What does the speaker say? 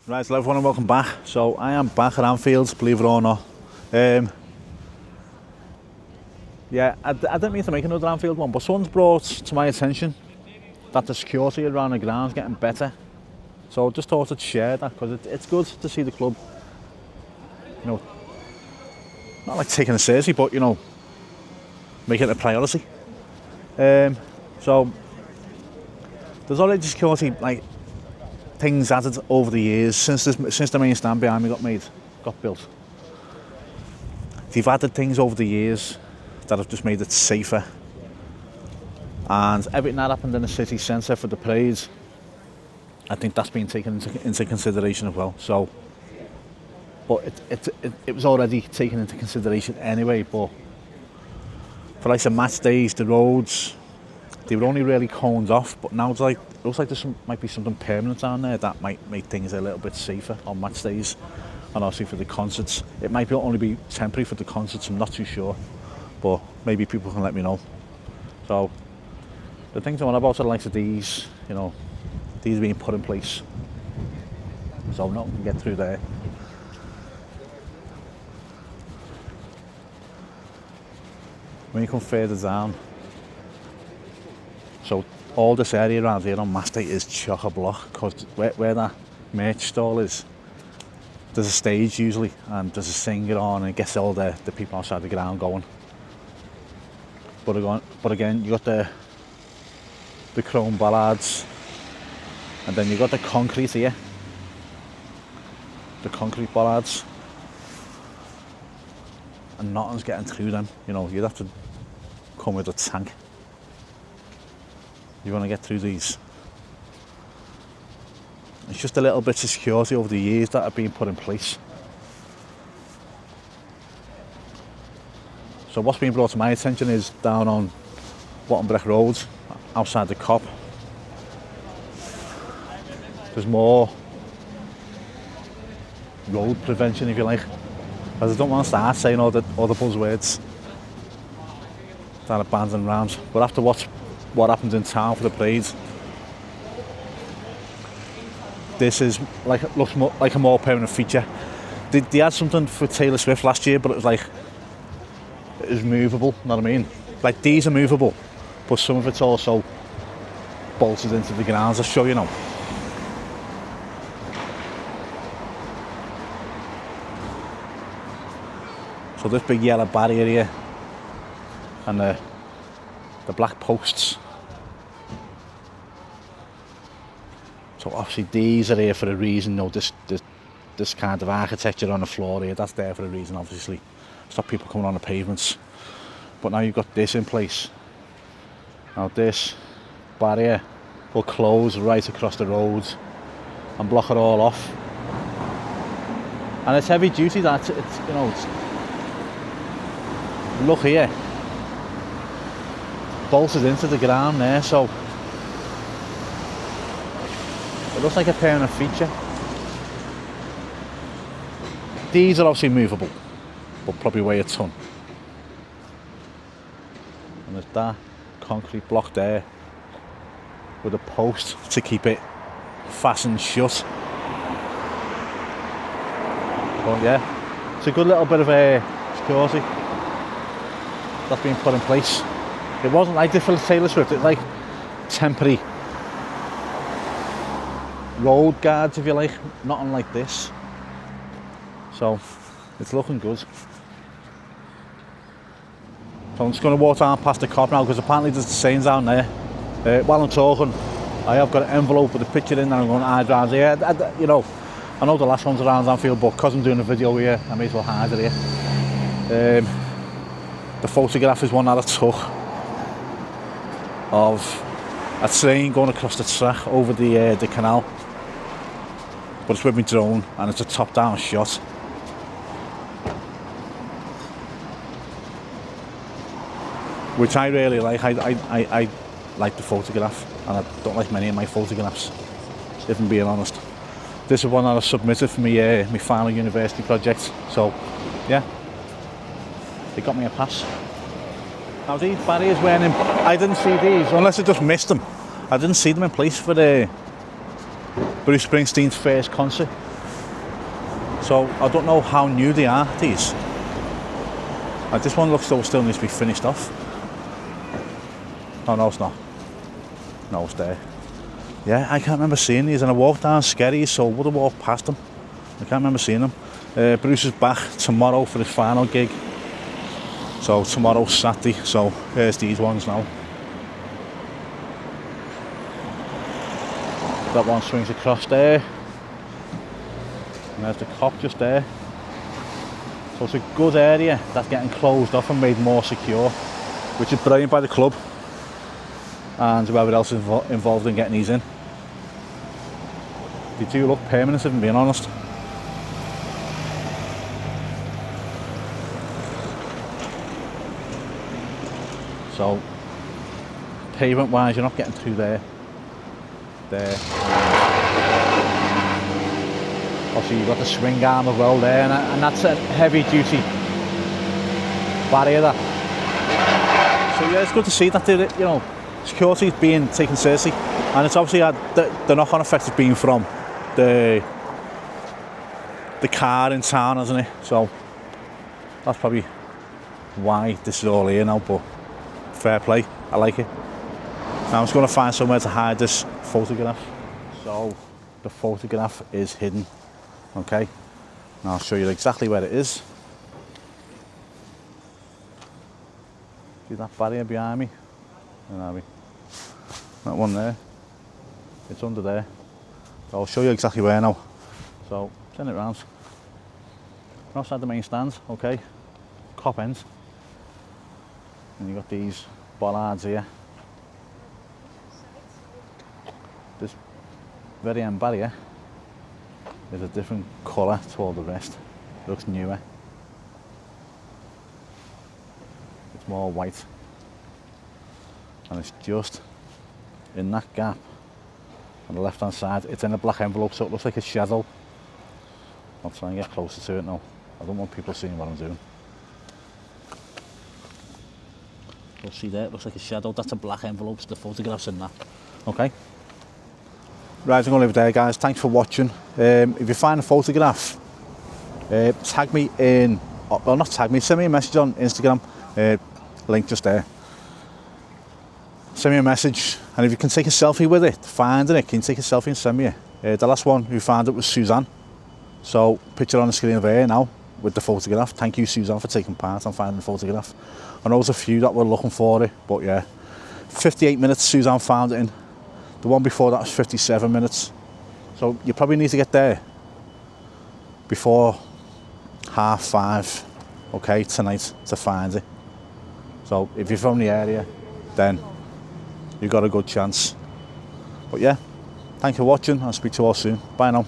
Right, hello everyone and welcome back. So I am back at Anfield, believe it or not. Yeah, I didn't mean to make another Anfield one, but someone's brought to my attention that the security around the ground's getting better. So I just thought I'd share that because it's good to see the club, you know, not like taking it seriously, but you know, making it a priority. So there's already security like things added over the years since the main stand behind me got built. They've added things over the years that have just made it safer, and everything that happened in the city centre for the parades, I think that's been taken into consideration as well. So, but it was already taken into consideration anyway. But for like some match days, the roads, they were only really coned off, but now it's like, it looks like might be something permanent down there that might make things a little bit safer on match days, and obviously for the concerts. It might only be temporary for the concerts, I'm not too sure, but maybe people can let me know. So the things I want about are like these, you know, these being put in place, so no one can get through there. When you come further down, so all this area around here on match day is chock-a-block, because where that merch stall is, there's a stage usually, and there's a singer on, and it gets all the people outside the ground going. But again, you got the chrome ballads, and then you got the concrete here, the concrete ballads, and nothing's getting through them. You know, you'd have to come with a tank. You want to get through these. It's just a little bit of security over the years that have been put in place. So what's been brought to my attention is down on Bottom Road, outside the Cop. There's more road prevention, if you like. Because I don't want to start saying all the buzzwords that are banned and round. But after what happened in town for the parades, this is looks more like a more permanent feature. They had something for Taylor Swift last year, but it was movable, you know what I mean? Like these are movable, but some of it's also bolted into the grounds. I'll show you now. So this big yellow barrier here, and the black posts. So obviously these are here for a reason. You know, this kind of architecture on the floor here, that's there for a reason, obviously. Stop people coming on the pavements. But now you've got this in place. Now this barrier will close right across the road and block it all off. And it's heavy duty. It's you know, look here, bolted into the ground there, so it looks like a permanent feature. These are obviously movable, but probably weigh a ton. And there's that concrete block there with a post to keep it fastened shut. But yeah, it's a good little bit of security that's been put in place. It wasn't like this for Taylor Swift, it's like temporary road guards, if you like, not unlike this. So it's looking good. So I'm just going to walk down past the Cop now, because apparently there's the signs down there. While I'm talking, I have got an envelope with a picture in, and I'm going to hide around here. You know, I know the last one's around Anfield, but because I'm doing a video here, I may as well hide it here. The photograph is one that I took of a train going across the track over the canal, but it's with my drone, and it's a top-down shot. Which I really like. I like the photograph, and I don't like many of my photographs, if I'm being honest. This is one that I submitted for my final university project, so yeah, they got me a pass. Now these barriers weren't in, I didn't see these, unless I just missed them. I didn't see them in place for the Bruce Springsteen's first concert. So I don't know how new they are, these. Like this one looks though it still needs to be finished off. Oh no, it's not. No, it's there. Yeah, I can't remember seeing these, and I walked down Skerries, so I would have walked past them. I can't remember seeing them. Bruce is back tomorrow for his final gig. So tomorrow's Saturday, so here's these ones now. That one swings across there. And there's the cop just there. So it's a good area that's getting closed off and made more secure, which is brilliant by the club and whoever else is involved in getting these in. They do look permanent, if I'm being honest. So pavement wise, you're not getting through there. Obviously you've got the swing arm as well there, and that's a heavy duty barrier that. So yeah, it's good to see that security is being taken seriously, and it's obviously had the knock-on effect has been from the car in town, hasn't it? So that's probably why this is all here now, but fair play, I like it. Now I'm just going to find somewhere to hide this photograph. So the photograph is hidden, okay? And I'll show you exactly where it is. See that barrier behind me? Where are we? That one there. It's under there. So I'll show you exactly where now. So turn it round. We're outside the main stand, okay? Cop ends. And you've got these bollards here. This very end barrier is a different colour to all the rest. It looks newer. It's more white. And it's just in that gap on the left hand side. It's in a black envelope, so it looks like a shadow. I'll try and get closer to it now. I don't want people seeing what I'm doing. You'll see there, it looks like a shadow. That's a black envelope, so the photograph's in that. Okay? Right, I'm going to leave it there, guys. Thanks for watching. If you find a photograph, tag me in, well, not tag me, send me a message on Instagram. Link just there. Send me a message, and if you can take a selfie with it, finding it, can you take a selfie and send me it? The last one who found it was Suzanne. So, picture on the screen there now with the photograph. Thank you, Suzanne, for taking part on finding the photograph. I know there's a few that were looking for it, but yeah. 58 minutes Suzanne found it in. The one before that was 57 minutes. So you probably need to get there before 5:30, okay, tonight to find it. So if you're from the area, then you've got a good chance. But yeah, thanks for watching. I'll speak to you all soon. Bye now.